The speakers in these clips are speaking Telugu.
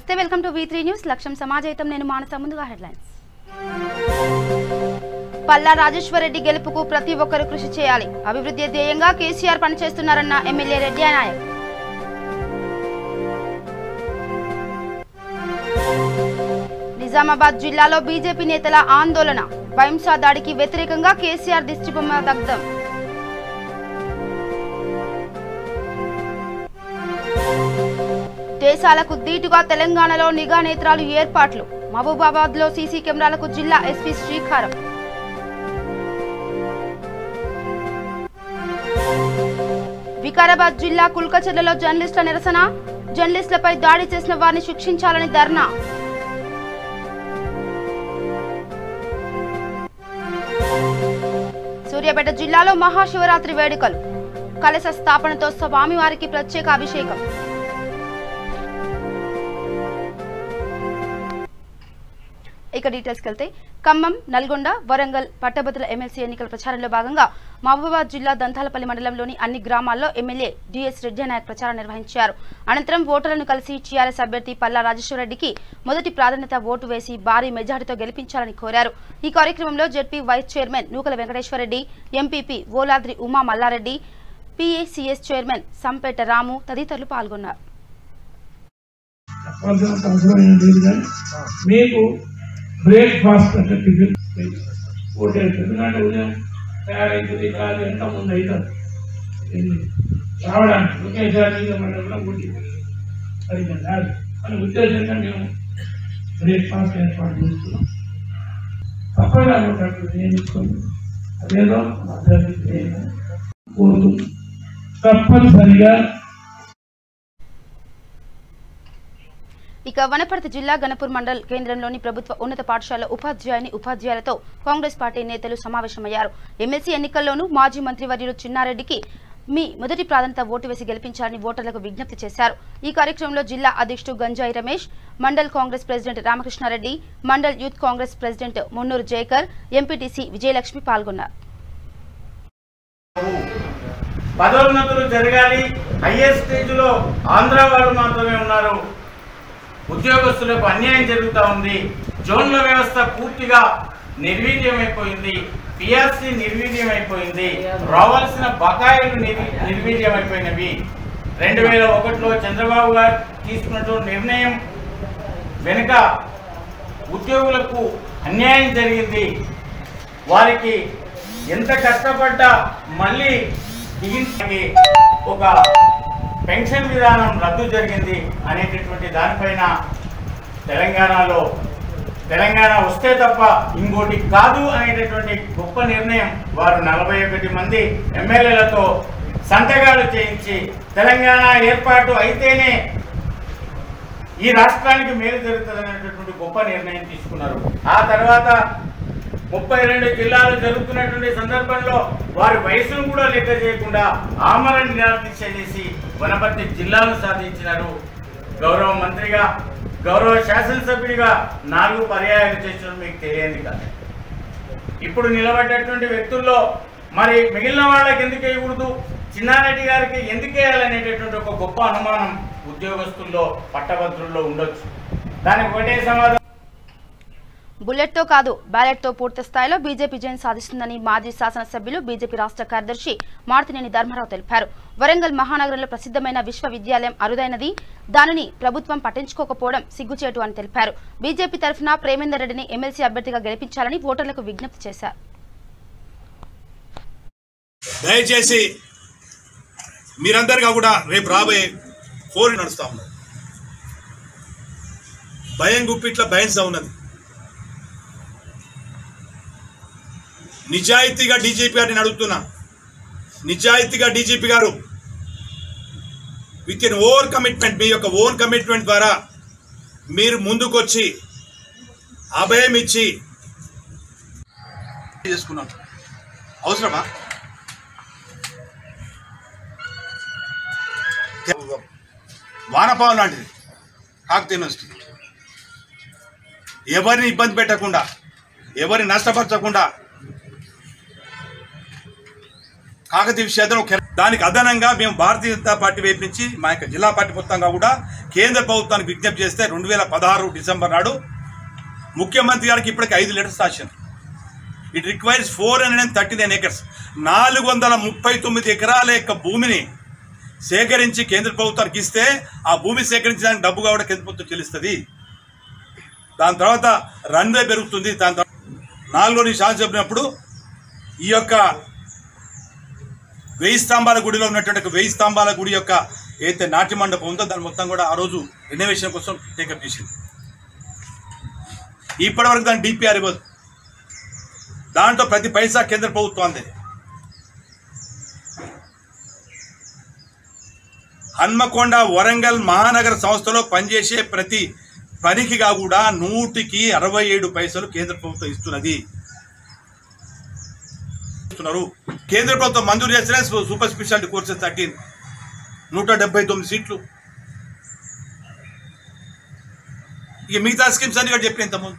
నమస్తే వెల్కమ్ టు V3 న్యూస్ లక్ష్యం సమాజయితం నేను మానస ముందుగా హెడ్లైన్స్ పల్లా రాజేశ్వర్ రెడ్డి గెలుపుకు ప్రతి ఒక్కరూ కృషి చేయాలి అభివృద్ధి ధ్యేయంగా కేసీఆర్ పనిచేస్తున్నారన్న ఎమ్మెల్యే రెడ్డి నాయక్ నిజామాబాద్ జిల్లాలో బీజేపీ నేతల ఆందోళన భయంసా దాడికి వ్యతిరేకంగా కేసీఆర్ దిష్టిబొమ్మ దగ్ధం దేశాలకు దీటుగా తెలంగాణలో నిఘా నేత్రాలు ఏర్పాట్లు మహబూబాబాద్ లో సీసీ కెమెరాలకు జిల్లా ఎస్పీ శ్రీకారం వికారాబాద్ జిల్లా కుల్కచర్లలో జర్నలిస్టుల నిరసన జర్నలిస్టులపై దాడి చేసిన వారిని శిక్షించాలని ధర్నా సూర్యాపేట జిల్లాలో మహాశివరాత్రి వేడుకలు కలశ స్థాపనతో స్వామివారికి ప్రత్యేక అభిషేకం ఇక డీటెయిల్స్ కెళ్తే ఖమ్మం నల్గొండ వరంగల్ పట్టభద్రుల ఎమ్మెల్సీ ఎన్నికల ప్రచారంలో భాగంగా మహబూబాబాద్ జిల్లా దంతాలపల్లి మండలంలోని అన్ని గ్రామాల్లో ఎమ్మెల్యే డిఎస్ రెడ్డి నాయక్ ప్రచారం నిర్వహించారు అనంతరం ఓటర్లను కలిసి టీఆర్ఎస్ అభ్యర్థి పల్లా రాజేశ్వర్ రెడ్డికి మొదటి ప్రాధాన్యత ఓటు వేసి భారీ మెజార్టీతో గెలిపించాలని కోరారు ఈ కార్యక్రమంలో జెడ్పీ వైస్ చైర్మన్ నూకల Venkateswara Reddy MPP ఓలాద్రి Uma Mallareddy PACS chairman సంపేట రాము తదితరులు పాల్గొన్నారు బ్రేక్ఫాస్ట్ అంటే టిఫిన్ హోటల్ ఎందుకంటే ఉదయం తయారైతుంది కాదు ఎంత ముందు అవుతుంది రావడానికి ఒకేసారి మండలంలో ఊటి అది కాదు అని ఉద్దేశంగా మేము బ్రేక్ఫాస్ట్ ఏర్పాటు చేస్తున్నాం తప్పగా నియమించుకొని అదేదో అభ్యర్థి కోరుతూ తప్పనిసరిగా ఇక వనపర్తి జిల్లా గణపూర్ మండల్ కేంద్రంలోని ప్రభుత్వ ఉన్నత పాఠశాల ఉపాధ్యాయులతో కాంగ్రెస్ పార్టీ నేతలు సమావేశమయ్యారు ఎమ్మెల్సీ ఎన్నికల్లోనూ మాజీ మంత్రివర్యులు చిన్నారెడ్డికి మీ మొదటి ప్రాధాన్యత ఓటు వేసి గెలిపించాలని ఓటర్లకు విజ్ఞప్తి చేశారు ఈ కార్యక్రమంలో జిల్లా అధ్యక్షుడు గంజాయి Ramesh mandal Congress president Ramakrishna Reddy mandal youth Congress president మున్నూరు జయకర్ ఎంపీటీసీ విజయలక్ష్మి పాల్గొన్నారు పదోన్నతులు జరగాలి హైయెస్ట్ స్టేజ్ లో ఆంధ్ర వాళ్ళు మాత్రమే ఉన్నారు ఉద్యోగస్తులకు అన్యాయం జరుగుతూ ఉంది జోన్ల వ్యవస్థ పూర్తిగా నిర్వీర్యమైపోయింది పిఆర్సీ నిర్వీర్యమైపోయింది రావాల్సిన బకాయిలు నిర్వీర్యమైపోయినవి 2001లో చంద్రబాబు గారు తీసుకున్నటువంటి నిర్ణయం వెనుక ఉద్యోగులకు అన్యాయం జరిగింది వారికి ఎంత కష్టపడ్డా మళ్ళీ దిగించి ఒక పెన్షన్ విధానం రద్దు జరిగింది అనేటటువంటి దానిపైన తెలంగాణ వస్తే తప్ప ఇంకోటి కాదు అనేటటువంటి గొప్ప నిర్ణయం వారు 41 మంది ఎమ్మెల్యేలతో సంతకాలు చేయించి తెలంగాణ ఏర్పాటు అయితేనే ఈ రాష్ట్రానికి మేలు జరుగుతుంది అనేటటువంటి గొప్ప నిర్ణయం తీసుకున్నారు ఆ తర్వాత 32 జిల్లాలు జరుగుతున్నటువంటి సందర్భంలో వారి వయసును కూడా లెక్క చేయకుండా ఆమరణ నిరాదీక్ష చేసి వనపర్తి జిల్లాను సాధించినారు గౌరవ మంత్రిగా గౌరవ శాసనసభ్యుడిగా 4 పర్యాయాలు చేసిన మీకు తెలియంది కాదు ఇప్పుడు నిలబడ్డటువంటి వ్యక్తుల్లో మరి మిగిలిన వాళ్ళకి ఎందుకు వేయకూడదు చిన్నారెడ్డి గారికి ఎందుకు వేయాలనేటటువంటి ఒక గొప్ప అనుమానం ఉద్యోగస్తుల్లో పట్టభద్రుల్లో ఉండొచ్చు దానికి ఒకటే సమాధానం బుల్లెట్ తో కాదు బ్యాలెట్ తో పూర్తి స్థాయిలో బీజేపీ జయం సాధిస్తుందని మాజీ శాసనసభ్యులు బీజేపీ రాష్ట్ర కార్యదర్శి మార్తినేని ధర్మారావు తెలిపారు వరంగల్ మహానగరంలో ప్రసిద్ధమైన విశ్వవిద్యాలయం అరుదైనది దానిని ప్రభుత్వం పట్టించుకోకపోవడం సిగ్గుచేటు అని తెలిపారు బీజేపీ తరఫున ప్రేమేందర్ రెడ్డిని ఎమ్మెల్సీ అభ్యర్థిగా గెలిపించాలని ఓటర్లకు విజ్ఞప్తి చేశారు దయచేసి మీరందరిగా కూడా రేపు రాబోయే ఫోర్ నడుస్తా ఉన్నారు భయం గుప్పిట్ల భయంసా ఉన్నది నిజాయితీగా డీజీపీ గారిని అడుగుతున్నా నిజాయితీగా డీజీపీ గారు విత్ ఇన్ ఓవర్ కమిట్మెంట్ మీ యొక్క ఓన్ కమిట్మెంట్ ద్వారా మీరు ముందుకొచ్చి అభయం ఇచ్చి చేసుకున్నాం అవసరమా వానపావం లాంటిది కాకతీయ యూనివర్సిటీ ఎవరిని ఇబ్బంది పెట్టకుండా ఎవరిని నష్టపరచకుండా కాకతీయ విషయాన్ని దానికి అదనంగా మేము భారతీయ జనతా పార్టీ వైపు నుంచి మా యొక్క జిల్లా పార్టీ మొత్తంగా కూడా కేంద్ర ప్రభుత్వానికి విజ్ఞప్తి చేస్తే 2016 డిసెంబర్ నాడు ముఖ్యమంత్రి గారికి ఇప్పటికి 5 లెటర్స్ రాశారు. ఇట్ రిక్వైర్స్ 439 acres 439 ఎకరాల యొక్క భూమిని సేకరించి కేంద్ర ప్రభుత్వానికి ఇస్తే ఆ భూమి సేకరించడానికి డబ్బుగా కూడా కేంద్ర ప్రభుత్వం చెల్లిస్తుంది. దాని తర్వాత రన్వే పెరుగుతుంది. దాని తర్వాత 4లోని శాసన చెప్పినప్పుడు ఈ యొక్క 1000 స్తంభాల గుడిలో ఉన్నటువంటి 1000 స్తంభాల గుడి యొక్క ఏదైతే నాట్య మండపం ఉందో దాని మొత్తం కూడా ఆ రోజు రెనోవేషన్ కోసం టేకప్ చేసింది. ఇప్పటివరకు దాని డిపిఆర్ ఇవ్వదు. దాంట్లో ప్రతి పైసా కేంద్ర ప్రభుత్వం అందే. హన్మకొండ వరంగల్ మహానగర సంస్థలో పనిచేసే ప్రతి పనికిగా కూడా 100కి 67 పైసలు కేంద్ర ప్రభుత్వం ఇస్తున్నది. కేంద్ర ప్రభుత్వం మంజూరు చేసిన సూపర్ స్పెషాలిటీ కోర్సెస్ 179 సీట్లు. ఇక మిగతా స్కీమ్స్ అన్ని కూడా చెప్పిన ఇంతకుముందు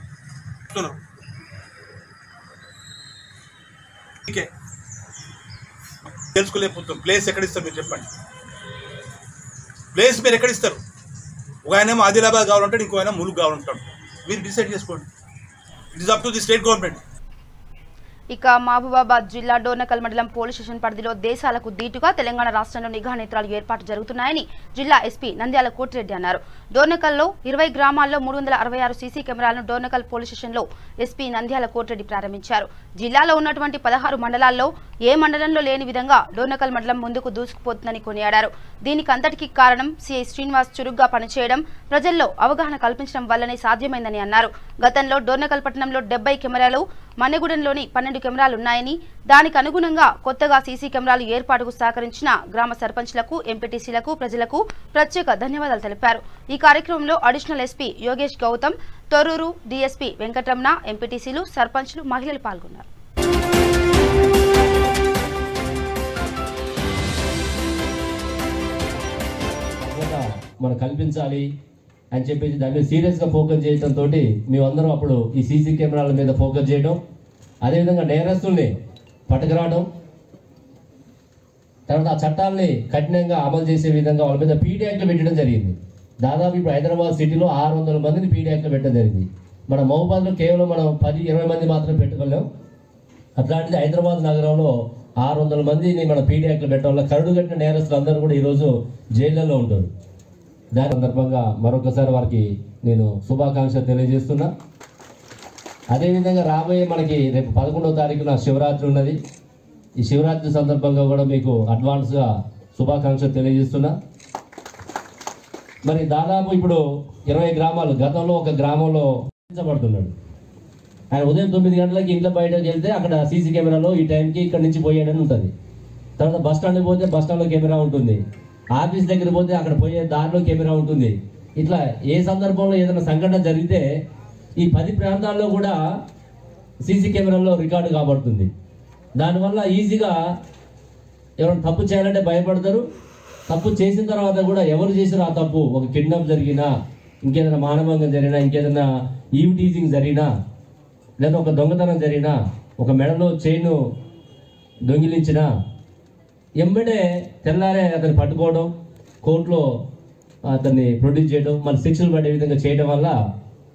తెలుసుకోలేకపోతాం. ప్లేస్ ఎక్కడిస్తారు మీరు చెప్పండి. ప్లేస్ మీరు ఎక్కడిస్తారు? ఒక ఆయనేమో ఆదిలాబాద్ కావాలంటాడు, ఇంకో ఆయన ములుగు కావాలంటాడు. మీరు డిసైడ్ చేసుకోండి. It is up to the state government. ఇక మహబూబాబాద్ జిల్లా డోర్నకల్ మండలం పోలీస్ స్టేషన్ పరిధిలో దేశాలకు దీటుగా తెలంగాణ రాష్ట్రంలో నిఘా నేత్రాలు ఏర్పాటు జరుగుతున్నాయని జిల్లా ఎస్పీ నంద్యాల కోటిరెడ్డి అన్నారు. డోర్నకల్లో 20 గ్రామాల్లో 366 సీసీ కెమెరాలను డోర్నకల్ పోలీస్ స్టేషన్లో ఎస్పీ నంద్యాల కోటిరెడ్డి ప్రారంభించారు. జిల్లాలో ఉన్నటువంటి 16 మండలాల్లో ఏ మండలంలో లేని విధంగా డోర్నకల్ మండలం ముందుకు దూసుకుపోతుందని కొనియాడారు. దీనికి అంతటికీ కారణం సిఐ శ్రీనివాస్ చురుగ్గా పనిచేయడం, ప్రజల్లో అవగాహన కల్పించడం వల్లనే సాధ్యమైందని అన్నారు. గతంలో డోర్నకల్ పట్టణంలో 70 కెమెరాలు, మన్నెగూడెంలోని 12 కెమెరాలున్నాయని దానికి అనుగుణంగా కొత్తగా సీసీ కెమెరాలు ఏర్పాటుకు సహకరించిన గ్రామ సర్పంచ్లకు, ఎంపీటీసీలకు, ప్రజలకు ప్రత్యేక ధన్యవాదాలు తెలిపారు. ఈ కార్యక్రమంలో additional SP Yogesh Gautam, Thorrur DSP Venkataramana, ఎంపీటీసీలు, సర్పంచ్లు, మహిళలు పాల్గొన్నారు. మనం కల్పించాలి అని చెప్పేసి దాని మీద సీరియస్గా ఫోకస్ చేయడంతో మేమందరం అప్పుడు ఈ సీసీ కెమెరాల మీద ఫోకస్ చేయడం, అదేవిధంగా నేరస్తుల్ని పట్టుకురావడం, తర్వాత ఆ చట్టాలని కఠినంగా అమలు చేసే విధంగా వాళ్ళ మీద పీడీ యాక్ట్లు పెట్టడం జరిగింది. దాదాపు ఇప్పుడు హైదరాబాద్ సిటీలో 600 మందిని పీడీ యాక్ట్లు పెట్టడం జరిగింది. మన మహబూబాద్లో కేవలం మనం 10-20 మంది మాత్రం పెట్టుకోలేం. అట్లాంటిది హైదరాబాద్ నగరంలో 600 మందిని మన పీడీ యాక్ట్లు పెట్టడం వల్ల కరుడు కట్టిన నేరస్తులు అందరూ కూడా ఈరోజు జైళ్ళలో ఉంటారు. దాని సందర్భంగా మరొకసారి వారికి నేను శుభాకాంక్షలు తెలియజేస్తున్నా. అదేవిధంగా రాబోయే మనకి రేపు 11వ తారీఖున శివరాత్రి ఉన్నది. ఈ శివరాత్రి సందర్భంగా కూడా మీకు అడ్వాన్స్గా శుభాకాంక్షలు తెలియజేస్తున్నా. మరి దాదాపు ఇప్పుడు 20 గ్రామాలు, గతంలో ఒక గ్రామంలో పడుతున్నాడు. ఆయన ఉదయం 9 గంటలకి ఇంట్లో బయటకు వెళ్తే అక్కడ సీసీ కెమెరాలో ఈ టైంకి ఇక్కడ నుంచి పోయాడని ఉంటుంది. తర్వాత బస్ స్టాండ్కి పోతే బస్ స్టాండ్లో కెమెరా ఉంటుంది. ఆఫీస్ దగ్గర పోతే అక్కడ పోయే దారిలో కెమెరా ఉంటుంది. ఇట్లా ఏ సందర్భంలో ఏదైనా సంఘటన జరిగితే ఈ 10 ప్రాంతాల్లో కూడా సీసీ కెమెరాల్లో రికార్డు కాబడుతుంది. దానివల్ల ఈజీగా ఎవరైనా తప్పు చేయాలంటే భయపడతారు. తప్పు చేసిన తర్వాత కూడా ఎవరు చేసినా ఆ తప్పు, ఒక కిడ్నాప్ జరిగినా, ఇంకేదైనా మానభంగం జరిగినా, ఇంకేదైనా ఈవ్ టీజింగ్ జరిగినా, లేదా ఒక దొంగతనం జరిగినా, ఒక మెడలో చైన్ దొంగిలించినా ఎంబడే తెల్లారే అతన్ని పట్టుకోవడం, కోర్టులో అతన్ని ప్రొడ్యూస్ చేయడం, మన శిక్షలు పడే విధంగా చేయడం వల్ల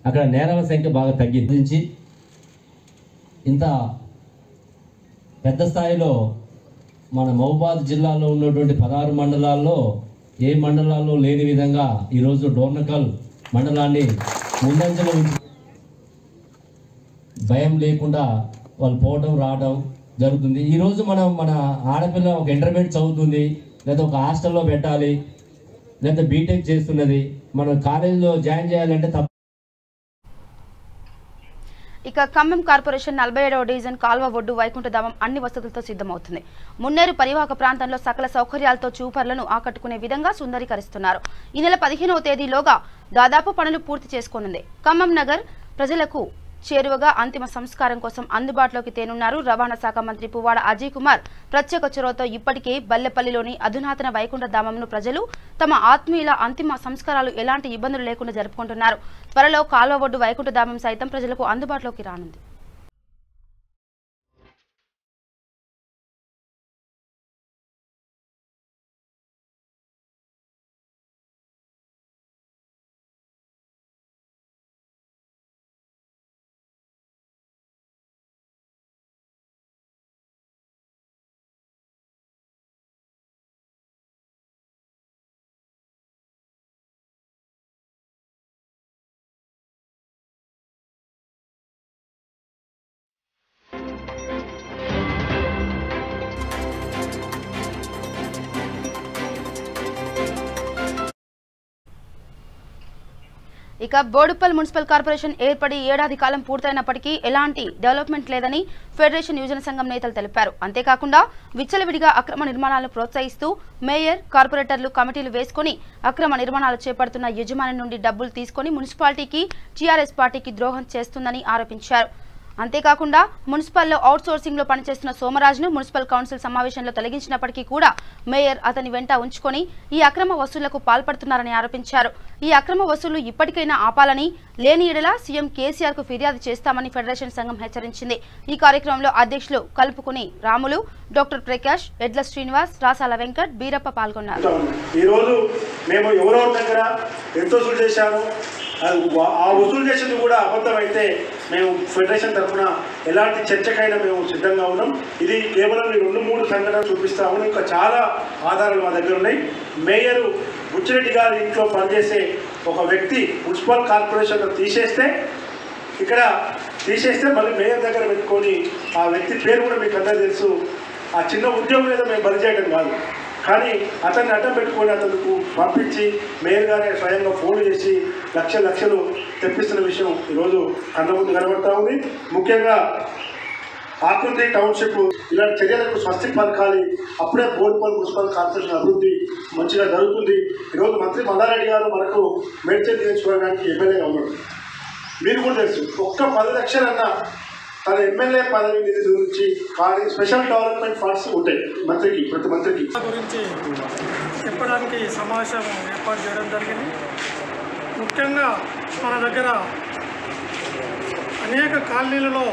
అక్కడ నేరాల సంఖ్య బాగా తగ్గించి ఇంత పెద్ద స్థాయిలో మన మహబూబాద్ జిల్లాలో ఉన్నటువంటి 16 మండలాల్లో ఏ మండలాల్లో లేని విధంగా ఈరోజు డోర్నకల్ మండలాన్ని ముందంజలో భయం లేకుండా వాళ్ళు పోవడం రావడం జరుగుతుంది. ఈరోజు మనం మన ఆడపిల్ల ఒక ఇంటర్మీడియట్ చదువుతుంది, లేదా ఒక హాస్టల్లో పెట్టాలి, లేదా బీటెక్ చేస్తున్నది, మనం కాలేజీలో జాయిన్ చేయాలంటే తప్ప. ఇక ఖమ్మం కార్పొరేషన్ 47వ డివిజన్ కాల్వ ఒడ్డు వైకుంఠధామం అన్ని వసతులతో సిద్ధమవుతుంది. మున్నేరు పరివాహక ప్రాంతంలో సకల సౌకర్యాలతో చూపర్లను ఆకట్టుకునే విధంగా సుందరీకరిస్తున్నారు. ఈ నెల 15వ తేదీలోగా దాదాపు పనులు పూర్తి చేసుకోనుంది. ఖమ్మం నగర్ ప్రజలకు చేరువగా అంతిమ సంస్కారం కోసం అందుబాటులోకి తేనున్నారు రవాణా శాఖ మంత్రి పువ్వాడ అజయ్ కుమార్. ప్రత్యేక చొరవతో ఇప్పటికే బల్లెపల్లిలోని అధునాతన వైకుంఠధామంను ప్రజలు తమ ఆత్మీయుల అంతిమ సంస్కారాలు ఎలాంటి ఇబ్బందులు లేకుండా జరుపుకుంటున్నారు. త్వరలో కాల్వ ఒడ్డు వైకుంఠధామం సైతం ప్రజలకు అందుబాటులోకి రానుంది. ఇక బోడుప్పల్ మున్సిపల్ కార్పొరేషన్ ఏర్పడి ఏడాది కాలం పూర్తయినప్పటికీ ఎలాంటి డెవలప్మెంట్ లేదని ఫెడరేషన్ యువజన సంఘం నేతలు తెలిపారు. అంతేకాకుండా విచ్చలవిడిగా అక్రమ నిర్మాణాలను ప్రోత్సహిస్తూ మేయర్, కార్పొరేటర్లు కమిటీలు వేసుకుని అక్రమ నిర్మాణాలు చేపడుతున్న యజమాని నుండి డబ్బులు తీసుకుని మున్సిపాలిటీకి, టీఆర్ఎస్ పార్టీకి ద్రోహం చేస్తుందని ఆరోపించారు. అంతేకాకుండా మున్సిపల్లో అవుట్సోర్సింగ్ లో పనిచేస్తున్న సోమరాజును మున్సిపల్ కౌన్సిల్ సమావేశంలో తొలగించినప్పటికీ కూడా మేయర్ అతని వెంట ఉంచుకొని ఈ అక్రమ వసూళ్లకు పాల్పడుతున్నారని ఆరోపించారు. ఈ అక్రమ వసూళ్లు ఇప్పటికైనా ఆపాలని, లేని ఎడల సీఎం కేసీఆర్ కు ఫిర్యాదు చేస్తామని ఫెడరేషన్ సంఘం హెచ్చరించింది. ఈ కార్యక్రమంలో అధ్యక్షులు కలుపుకుని రాములు, డాక్టర్ ప్రకాష్, ఎడ్ల శ్రీనివాస్, రాసాల వెంకట్, బీరప్ప పాల్గొన్నారు. ఈ రోజు మేము ఎవరో దగ్గర ఎంతో వసూలు చేశాము, ఆ వసూలు చేసేది కూడా అబద్ధమైతే మేము ఫెడరేషన్ తరఫున ఎలాంటి చర్చకైనా మేము సిద్ధంగా ఉన్నాం. ఇది కేవలం 2-3 సంఘటనలు చూపిస్తాము. ఇంకా చాలా ఆధారాలు మా దగ్గర ఉన్నాయి. మేయరు బుచ్చిరెడ్డి గారి ఇంట్లో పనిచేసే ఒక వ్యక్తి మున్సిపల్ కార్పొరేషన్లో తీసేస్తే మళ్ళీ మేయర్ దగ్గర పెట్టుకొని ఆ వ్యక్తి పేరు కూడా మీకు అందరూ తెలుసు. ఆ చిన్న ఉద్యోగం మీద మేము బలి చేయడం కాదు, కానీ అతన్ని అడ్డం పెట్టుకొని అతనికి పంపించి మేయర్ గారే స్వయంగా ఫోన్ చేసి లక్షలు తెప్పిస్తున్న విషయం ఈరోజు కళ్ళ ముందు కనబడతా ఉంది. ముఖ్యంగా ఆకృతి టౌన్షిప్ ఇలాంటి చర్యలకు స్వస్తి పలకాలి. అప్పుడే బోడుప్పల్ మున్సిపల్ కార్పొరేషన్ అభివృద్ధి మంచిగా జరుగుతుంది. ఈరోజు మంత్రి మల్లారెడ్డి గారు మనకు మేడ్చల్ నియోజకవర్గానికి ఎమ్మెల్యేగా ఉన్నాడు. మీరు కూడా తెలుసు, ఒక్క 10 లక్షలన్నా తన ఎమ్మెల్యే పదవి నిధి గురించి కానీ స్పెషల్ డెవలప్మెంట్ ఫండ్స్ ఉంటాయి ప్రతి మంత్రికి గురించి చెప్పడానికి సమావేశం ఏర్పాటు చేయడం జరిగింది. ముఖ్యంగా మన దగ్గర అనేక కాలనీలలో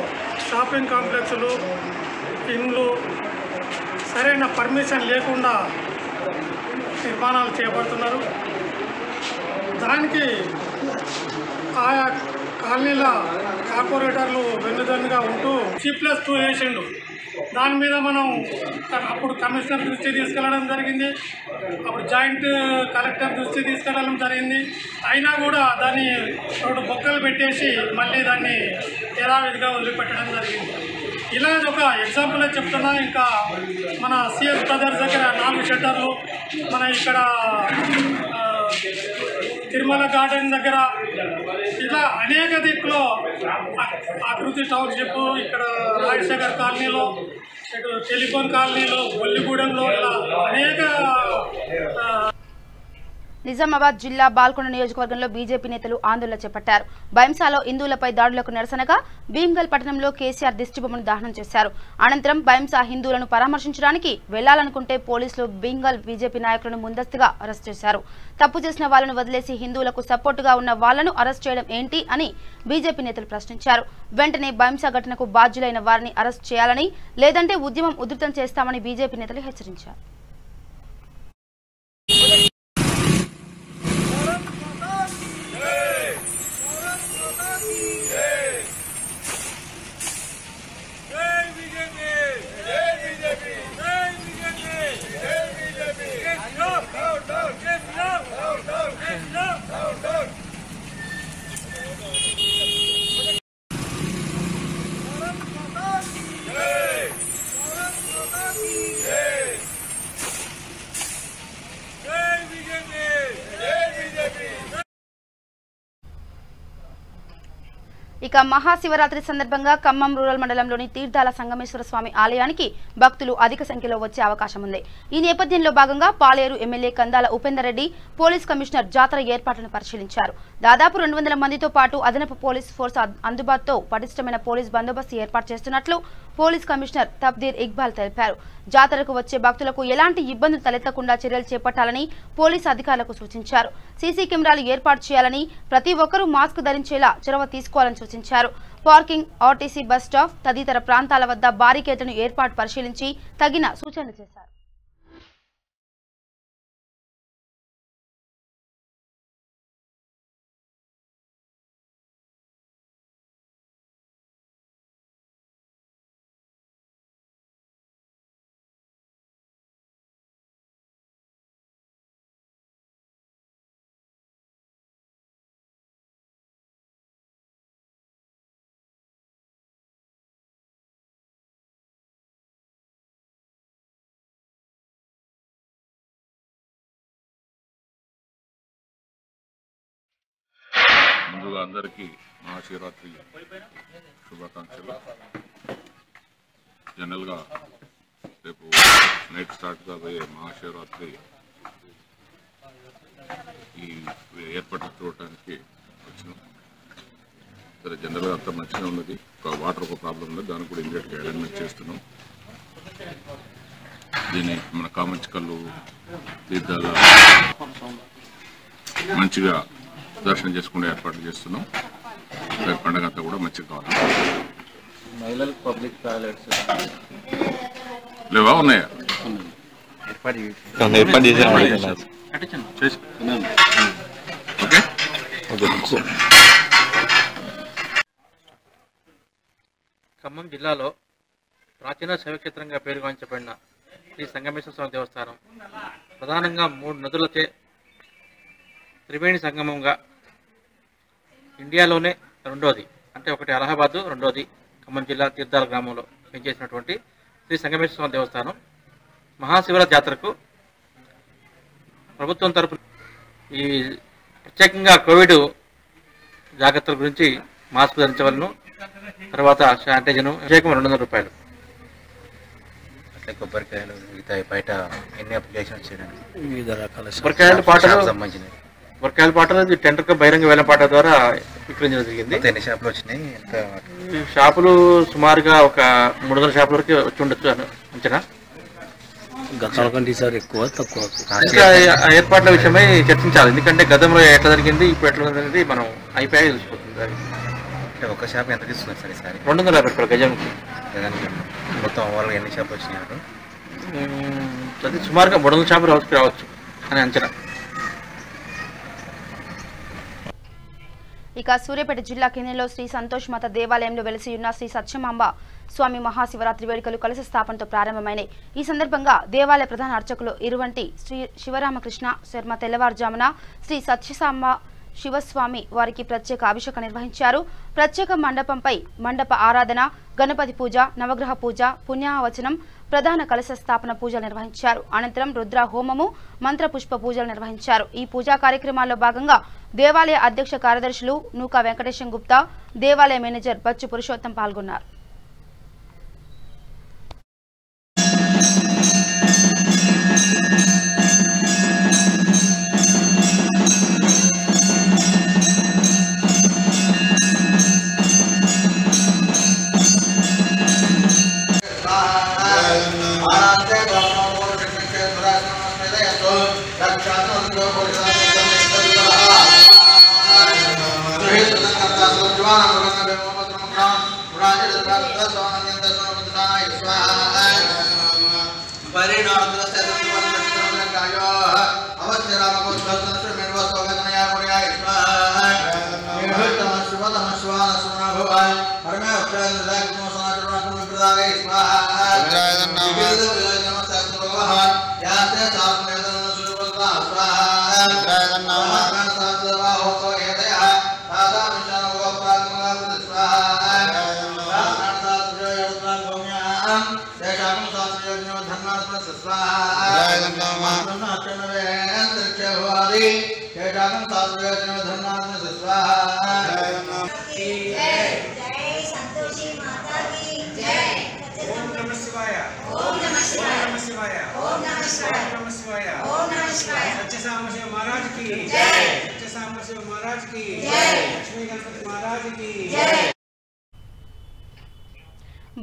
షాపింగ్ కాంప్లెక్స్లు, ఇండ్లు సరైన పర్మిషన్ లేకుండా నిర్మాణాలు చేపడుతున్నారు. దానికి ఆయా కాలనీల కార్పొరేటర్లు వెన్నుదన్నుగా ఉంటూ C+2 వేసిండు. దాని మీద మనం అప్పుడు కమిషనర్ దృష్టి తీసుకెళ్లడం జరిగింది, అప్పుడు జాయింట్ కలెక్టర్ దృష్టి తీసుకెళ్లడం జరిగింది. అయినా కూడా దాన్ని 2 బొక్కలు పెట్టేసి మళ్ళీ దాన్ని యథావిధిగా వదిలిపెట్టడం జరిగింది. ఇలా ఒక ఎగ్జాంపుల్ చెప్తున్నా. ఇంకా మన CS బ్రదర్స్ దగ్గర 4 షట్టర్లు, మన ఇక్కడ తిరుమల గార్డెన్ దగ్గర ఇలా అనేక దిక్కులో ఆకృతి టౌన్షిప్, ఇక్కడ రాజశేఖర్ కాలనీలో, ఇటు టెలిఫోన్ కాలనీలో, బొల్లిగూడెంలో ఇలా అనేక. నిజామాబాద్ జిల్లా బాల్కొండ నియోజకవర్గంలో బీజేపీ నేతలు ఆందోళన చేపట్టారు. బైంసాలో హిందువులపై దాడులకు నిరసనగా భీమ్గల్ పట్టణంలో కేసీఆర్ దిష్టిబొమ్మను దహనం చేశారు. అనంతరం బైంసా హిందువులను పరామర్శించడానికి వెళ్లాలనుకుంటే పోలీసులు భీమ్గల్ బీజేపీ నాయకులను ముందస్తుగా అరెస్ట్ చేశారు. తప్పు చేసిన వాళ్లను వదిలేసి హిందువులకు సపోర్టుగా ఉన్న వాళ్లను అరెస్ట్ చేయడం ఏంటి అని బీజేపీ నేతలు ప్రశ్నించారు. వెంటనే బైంసా ఘటనకు బాధ్యులైన వారిని అరెస్ట్ చేయాలని, లేదంటే ఉద్యమం ఉధృతం చేస్తామని బీజేపీ నేతలు హెచ్చరించారు. ఇక మహాశివరాత్రి సందర్భంగా ఖమ్మం రూరల్ మండలంలోని తీర్థాల సంగమేశ్వర స్వామి ఆలయానికి భక్తులు అధిక సంఖ్యలో వచ్చే అవకాశం ఉంది. ఈ నేపథ్యంలో భాగంగా Paleru MLA Kandala Upender Reddy police commissioner జాతర ఏర్పాట్లను పరిశీలించారు. దాదాపు 200 మందితో పాటు అదనపు పోలీస్ ఫోర్స్ అందుబాటుతో పటిష్టమైన పోలీస్ బందోబస్తు ఏర్పాటు చేస్తున్నట్లు పోలీస్ కమిషనర్ తబ్దీర్ ఇక్బాల్ తెలిపారు. జాతరకు వచ్చే భక్తులకు ఎలాంటి ఇబ్బందులు తలెత్తకుండా చర్యలు చేపట్టాలని పోలీసు అధికారులకు సూచించారు. సీసీ కెమెరాలు ఏర్పాటు చేయాలని, ప్రతి ఒక్కరూ మాస్క్ ధరించేలా చొరవ తీసుకోవాలని సూచించారు. పార్కింగ్, ఆర్టీసీ బస్ స్టాప్ తదితర ప్రాంతాల వద్ద బారికేడ్లను ఏర్పాటు పరిశీలించి తగిన సూచనలు చేశారు. ముందుగా అందరికీ మహాశివరాత్రి శుభాకాంక్షలు. జనరల్గా రేపు నైట్ స్టార్ట్ కాబోయే మహాశివరాత్రి ఈ ఏర్పాట్లు చూడటానికి వచ్చినాం. సరే, జనరల్గా అంత మంచిగా ఉన్నది. ఒక వాటర్ ఒక ప్రాబ్లం ఉంది, దాన్ని కూడా ఇమీడియట్గా అరేంజ్మెంట్ చేస్తున్నాం. దీన్ని మన కామంచికల్లు తీర్థాల మంచిగా దర్శనం చేసుకునే ఏర్పాట్లు చేస్తున్నాం. పండుగ అంతా కూడా మంచిగా కావాలి. మహిళలకు పబ్లిక్ టాయిలెట్స్ లేవా? ఉన్నాయా? ఖమ్మం జిల్లాలో ప్రాచీన శైవక్షేత్రంగా పేరుగాంచబడిన శ్రీ సంగమేశ్వర స్వామి దేవస్థానం ప్రధానంగా 3 నదులచే త్రివేణి సంగమంగా ఇండియాలోనే రెండోది, అంటే ఒకటి అలహాబాద్, రెండోది ఖమ్మం జిల్లా తీర్థాల గ్రామంలో పెంచేసినటువంటి శ్రీ సంగమేశ్వర స్వామి దేవస్థానం మహాశివరాత్రి జాతరకు ప్రభుత్వం తరపున ఈ ప్రత్యేకంగా కోవిడ్ జాగ్రత్తల గురించి మాస్క్ ధరించవలను, తర్వాత శానిటైజర్ను ప్రత్యేకం 200 రూపాయలు. అట్లా కొబ్బరికాయలు మిగతా బయట ఎన్ని అప్లికేషన్స్ చేయడానికి వివిధ రకాల కొబ్బరికాయల పాటలు సంబంధించినవి. కొబ్బరికాయల పాటలు టెండర్గా బహిరంగ వేలం పాట ద్వారా విక్రయించడం జరిగింది. ఎన్ని షాపులు వచ్చినాయి? ఎంత షాపులు సుమారుగా ఒక 300 షాపుల వరకు వచ్చి ఉండొచ్చు అంచనా. గతాల కంటే ఈసారి ఎక్కువ తక్కువ ఇంకా ఏర్పాట్ల విషయమై చర్చించాలి. ఎందుకంటే గతంలో ఎట్లా జరిగింది, ఇప్పుడు ఎట్లా జరిగింది మనం అయిపోయాక చూసిపోతుంది. ఒక షాప్ ఎంత తీసుకున్నారు సార్ ఈసారి? 250 రూపాయలు గజానికి. మొత్తం వాళ్ళు ఎన్ని షాపులు వచ్చినాయి? అది సుమారుగా 300 షాపులు రావచ్చు అని అంచనా. ఇక సూర్యాపేట జిల్లా కేంద్రంలో శ్రీ సంతోష్ మాత దేవాలయంలో వెలిసి ఉన్న శ్రీ సత్యమాంబ స్వామి మహాశివరాత్రి వేడుకలు కలశ స్థాపనతో ప్రారంభమైనాయి. ఈ సందర్భంగా దేవాలయ ప్రధాన అర్చకులు ఇరువంటి శ్రీ శివరామకృష్ణ శర్మ తెల్లవారుజామున శ్రీ సత్యసాంబ శివస్వామి వారికి ప్రత్యేక అభిషేకం నిర్వహించారు. ప్రత్యేక మండపంపై మండప ఆరాధన, గణపతి పూజ, నవగ్రహ పూజ, పుణ్యావచనం, ప్రధాన కలశ స్థాపన పూజలు నిర్వహించారు. అనంతరం రుద్ర హోమము, మంత్ర పుష్ప పూజలు నిర్వహించారు. ఈ పూజా కార్యక్రమాల్లో భాగంగా దేవాలయ అధ్యక్ష కార్యదర్శులు నూకా వెంకటేశం గుప్తా, దేవాలయ మేనేజర్ బచ్చు పురుషోత్తం పాల్గొన్నారు.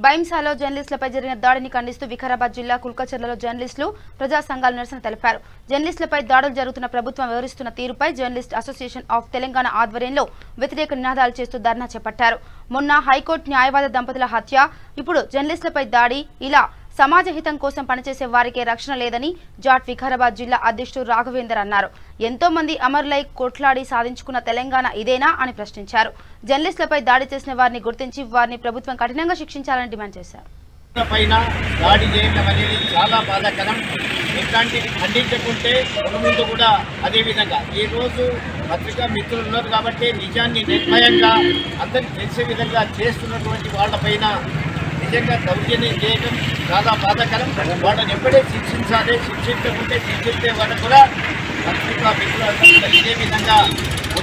బైంసాలో జర్నలిస్టులపై జరిగిన దాడిని ఖండిస్తూ వికారాబాద్ జిల్లా కుల్కచర్లలో జర్నలిస్టులు ప్రజా సంఘాలు నిరసన తెలిపారు. జర్నలిస్టులపై దాడులు జరుగుతున్న ప్రభుత్వం వివరిస్తున్న తీరుపై జర్నలిస్ట్ అసోసియేషన్ ఆఫ్ తెలంగాణ ఆధ్వర్యంలో వ్యతిరేక నినాదాలు చేస్తూ ధర్నా చేపట్టారు. మొన్న హైకోర్టు న్యాయవాద దంపతుల హత్య, ఇప్పుడు జర్నలిస్టులపై దాడి, ఇలా సమాజ హితం కోసం పనిచేసే వారికే రక్షణ లేదని జాట్ వికారాబాద్ జిల్లా అధ్యక్షుడు రాఘవేందర్ అన్నారు. ఎంతో మంది అమరులై కొట్లాడి సాధించుకున్న తెలంగాణ ఇదేనా అని ప్రశ్నించారు. జర్నలిస్టులపై దాడి చేసిన వారిని గుర్తించి వారిని ప్రభుత్వం కఠినంగా శిక్షించాలని డిమాండ్ చేశారు. పైన దాడి చేయడం అనేది చాలా బాధాకరం. ఇట్లాంటివి ఖండించకుంటే ముందు కూడా అదేవిధంగా ఈరోజు పత్రికా మిత్రులు ఉన్నారు కాబట్టి నిజాన్ని నిర్భయంగా అందరికి తెలిసే విధంగా చేస్తున్నటువంటి వాళ్ళపైన నిజంగా దౌర్జన్యం చేయడం చాలా బాధాకరం. వాళ్ళని ఎప్పుడే శిక్షించాలి, శిక్షించకుంటే శిక్షించే వాళ్ళకు కూడా పత్రికా మిత్రులు ఇదే విధంగా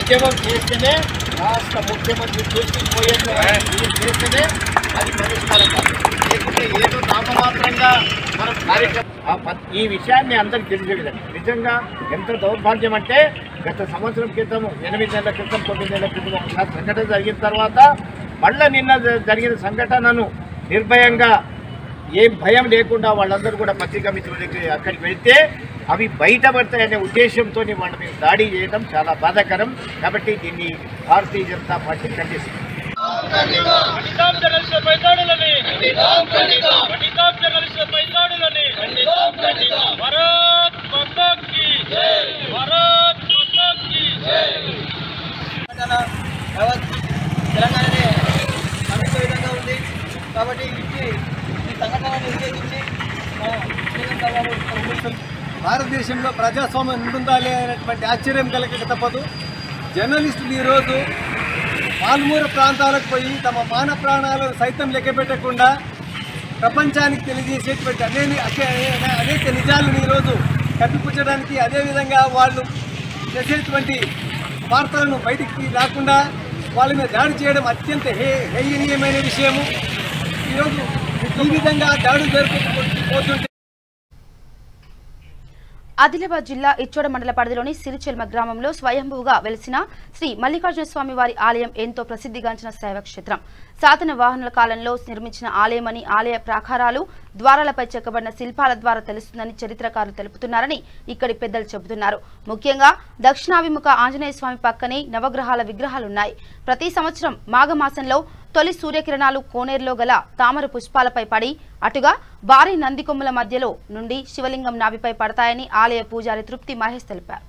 ఉద్యమం చేస్తేనే రాష్ట్ర ముఖ్యమంత్రి చేస్తేనే అది పరిష్కారం లేకుంటే ఏదో నామమాత్రంగా మనం కార్యక్రమం ఈ విషయాన్ని అందరికీ తెలియజేయలేదు. నిజంగా ఎంత దౌర్భాగ్యం అంటే గత సంవత్సరం క్రితం 8 నెలల క్రితం 9 నెలల క్రితం ఒకసారి సంఘటన జరిగిన తర్వాత మళ్ళీ నిన్న జరిగిన సంఘటనను నిర్భయంగా ఏం భయం లేకుండా వాళ్ళందరూ కూడా పత్రికా మిత్రులకి అక్కడికి వెళ్తే అవి బయటపడతాయనే ఉద్దేశంతో వాళ్ళ మీద దాడి చేయడం చాలా బాధాకరం. కాబట్టి దీన్ని భారతీయ జనతా పార్టీ ఖండిస్తుంది. తెలంగాణనే సమస్య విధంగా ఉంది. కాబట్టి ఈ సంఘటనను ఉద్దేశించి భారతదేశంలో ప్రజాస్వామ్యం ఉంటుందా అనేటువంటి ఆశ్చర్యం కలగక తప్పదు. జర్నలిస్టులు ఈరోజు మారుమూల ప్రాంతాలకు పోయి తమ మాన ప్రాణాలను సైతం లెక్కపెట్టకుండా ప్రపంచానికి తెలియజేసేటువంటి అనేక నిజాలను ఈరోజు కప్పిపుచ్చడానికి, అదేవిధంగా వాళ్ళు చేసేటువంటి వార్తలను బయటికి రాకుండా వాళ్ళ మీద దాడి చేయడం అత్యంత హేయనీయమైన విషయము. ఈరోజు ఈ విధంగా దాడులు జరుపుకుంటూ ఆదిలాబాద్ జిల్లా ఇచ్చోడ మండల పరిధిలోని సిరిచెల్మ గ్రామంలో స్వయంభూగా వెలిసిన శ్రీ మల్లికార్జున స్వామి వారి ఆలయం ఎంతో ప్రసిద్ధిగాంచిన శైవక్షేత్రం. సాధన వాహనుల కాలంలో నిర్మించిన ఆలయమని, ఆలయ ప్రాకారాలు, ద్వారాలపై చెక్కబడిన శిల్పాల ద్వారా తెలుస్తుందని చరిత్రకారులు తెలుపుతున్నారని ఇక్కడి పెద్దలు చెబుతున్నారు. ముఖ్యంగా దక్షిణాభిముఖ ఆంజనేయ స్వామి పక్కనే నవగ్రహాల విగ్రహాలున్నాయి. ప్రతి సంవత్సరం మాఘమాసంలో తొలి సూర్యకిరణాలు కోనేరులో గల తామర పుష్పాలపై పడి అటుగా భారీ నందికొమ్ముల మధ్యలో నుండి శివలింగం నాభిపై పడతాయని ఆలయ పూజారి తృప్తి మహేష్ తెలిపారు.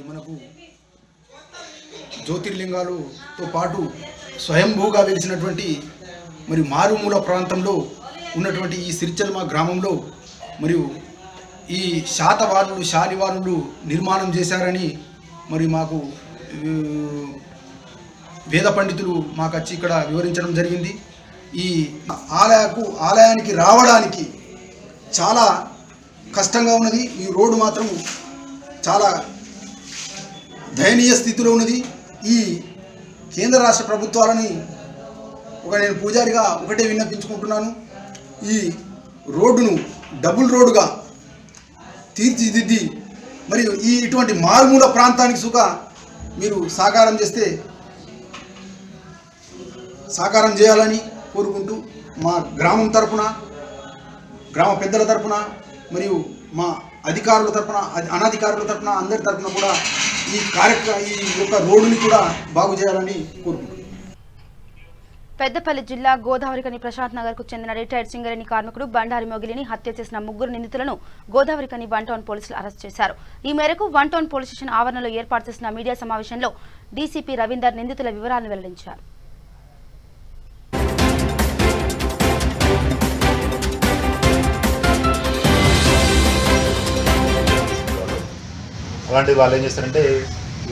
మనకు జ్యోతిర్లింగాలతో పాటు స్వయంభూగా వెలిసినటువంటి మరి మారుమూల ప్రాంతంలో ఉన్నటువంటి ఈ సిరిచెల్మ గ్రామంలో మరియు ఈ శాలివానులు నిర్మాణం చేశారని మరి మాకు వేద పండితులు మాకు వచ్చి ఇక్కడ వివరించడం జరిగింది. ఈ ఆలయానికి రావడానికి చాలా కష్టంగా ఉన్నది. ఈ రోడ్డు మాత్రం చాలా దయనీయ స్థితిలో ఉన్నది. ఈ కేంద్ర రాష్ట్ర ప్రభుత్వాలని నేను పూజారిగా ఒకటే విన్నపించుకుంటున్నాను. ఈ రోడ్డును డబుల్ రోడ్డుగా తీర్చిదిద్ది మరియు ఇటువంటి మారుమూల ప్రాంతానికి సుఖ మీరు సాకారం చేయాలని కోరుకుంటూ మా గ్రామం తరపున, గ్రామ పెద్దల తరపున మరియు మా అధికారుల తరపున, అనధికారుల తరపున, అందరి తరపున కూడా ఈ యొక్క రోడ్డుని కూడా బాగు చేయాలని కోరుకుంటున్నాను. పెద్దపల్లి జిల్లా గోదావరికని ప్రశాంత్ నగర్ కు చెందిన రిటైర్డ్ సింగరేణి కార్మికుడు బండారి మొగిలిని హత్య చేసిన 3 నిందితులను గోదావరికని 1 టౌన్ పోలీసులు అరెస్ట్ చేశారు. ఈ మేరకు 1 టౌన్ పోలీస్ స్టేషన్ ఆవరణలో ఏర్పాటు చేసిన మీడియా సమావేశంలో డీసీపీ రవీందర్ నిందితుల వివరాలను వెల్లడించారు. అలాంటి వాళ్ళు ఏం చేస్తారంటే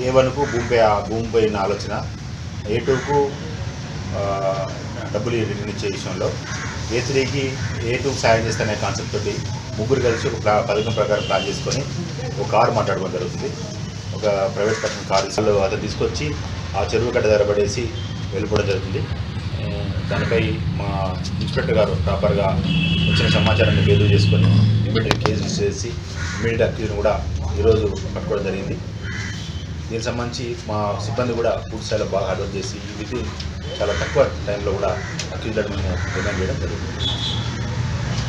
A1కు భూమిపై ఆలోచన, A2కు డబ్బులు రిటర్న్ ఇచ్చే విషయంలో, A3కి A2కు సాయం చేస్తానే కాన్సెప్ట్ తోటి ముగ్గురు కలిసి ఒక పథకం ప్రకారం ప్లాన్ చేసుకొని ఒక కారు మాట్లాడుకోవడం జరుగుతుంది. ఒక ప్రైవేట్ పర్సన్ కారు అతను తీసుకొచ్చి ఆ చెరువు గడ్డ దగ్గర పడేసి వెళ్ళిపోవడం జరుగుతుంది. దానిపై మా ఇన్స్పెక్టర్ గారు ప్రాపర్గా వచ్చిన సమాచారాన్ని బేదు చేసుకొని ఇమ్మీడియట్ కేసు రిజిస్టర్ చేసి ఇమ్మీడియట్ అక్యూజ్ని కూడా ఈరోజు పట్టుకోవడం జరిగింది. దీనికి సంబంధించి మా సిబ్బంది కూడా పూర్తి స్థాయిలో బాగా హార్డ్ వర్క్ చేసి ఇది చాలా తక్కువ టైంలో కూడా అక్యూజ్లను మేము డిమాండ్ చేయడం జరుగుతుంది.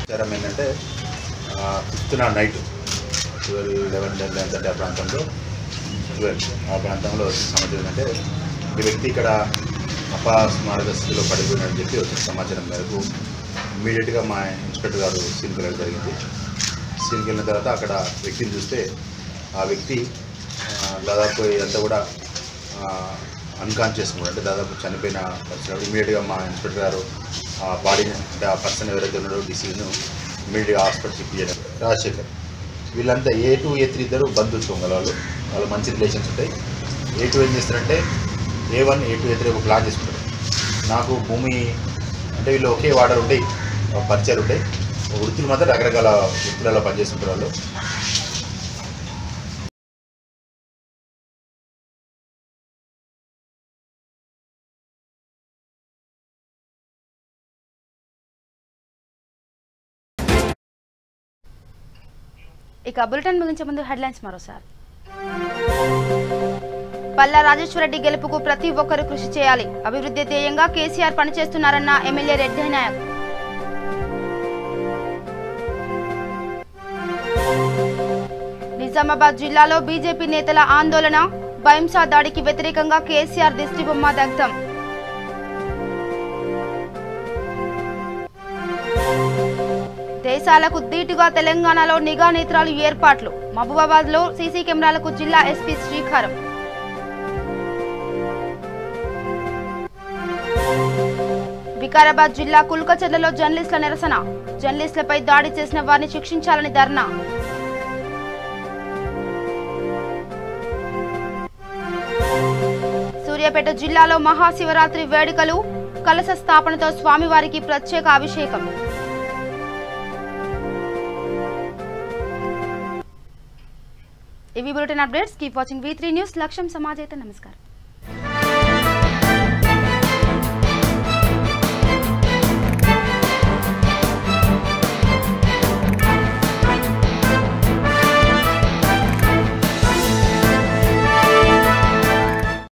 విచారం ఏంటంటే 5th నైట్ 11 ఆ ప్రాంతంలో సమాచారం ఏంటంటే ఈ వ్యక్తి ఇక్కడ అపస్మారక స్థితిలో పడిపోయినని చెప్పి వచ్చిన సమాచారం మేరకు ఇమ్మీడియట్గా మా ఇన్స్పెక్టర్ గారు సీన్కి వెళ్ళడం జరిగింది. సీన్కి వెళ్ళిన తర్వాత అక్కడ వ్యక్తిని చూస్తే ఆ వ్యక్తి దాదాపు ఇదంతా కూడా అన్కాన్షియస్ కూడా అంటే దాదాపు చనిపోయిన పరిస్థితి. ఇమ్మీడియట్గా మా ఇన్స్పెక్టర్ గారు ఆ బాడీని అంటే ఆ పర్సన్ ఎవరైతే ఉన్నారో డిసీజ్ను ఇమ్మీడియట్గా హాస్పిటల్ షిఫ్ట్ చేయడం. రాజశేఖర్ వీళ్ళంతా A2 A3 ఇద్దరు బంధుత్వం గల వాళ్ళు మంచి రిలేషన్స్ ఉంటాయి. A2 ఏం చేస్తారంటే A1 A2 A3 ఒక ప్లాన్ చేసుకుంటారు. నాకు భూమి అంటే వీళ్ళు ఒకే వాడలు ఉంటాయి, పరిచయాలు ఉంటాయి, వృత్తులు మాత్రం రకరకాల వృత్తులలో పనిచేస్తుంటారు వాళ్ళు. ఇక బులెటిన్ ముగించే ముందు హెడ్లైన్స్ మరోసారి. పల్లా రాజేశ్వరరెడ్డి గెలుపుకు ప్రతి ఒక్కరూ కృషి చేయాలి. అభివృద్ధి ధ్యేయంగా కేసీఆర్ పనిచేస్తున్నారన్న ఎమ్మెల్యే రెడ్డి నాయక్. నిజామాబాద్ జిల్లాలో బీజేపీ నేతల ఆందోళన, భయంసా దాడికి వ్యతిరేకంగా కేసీఆర్ దిష్టిబొమ్మ దగ్ధం. దేశాలకు ధీటుగా తెలంగాణలో నిఘా నేత్రాలు ఏర్పాట్లు. మహబూబాబాద్ లో సీసీ కెమెరాలకు జిల్లా ఎస్పీ శ్రీకారం. వికారాబాద్ జిల్లా కుల్కచర్లలో జర్నలిస్టుల నిరసన. జర్నలిస్టులపై దాడి చేసిన వారిని శిక్షించాలని ధర్నా. సూర్యాపేట జిల్లాలో మహాశివరాత్రి వేడుకలు. కలశ స్థాపనతో స్వామివారికి ప్రత్యేక అభిషేకం. ఇవి bulletin updates. Keep watching V3 news. లక్ష్యం సమాజైతే. నమస్కారం.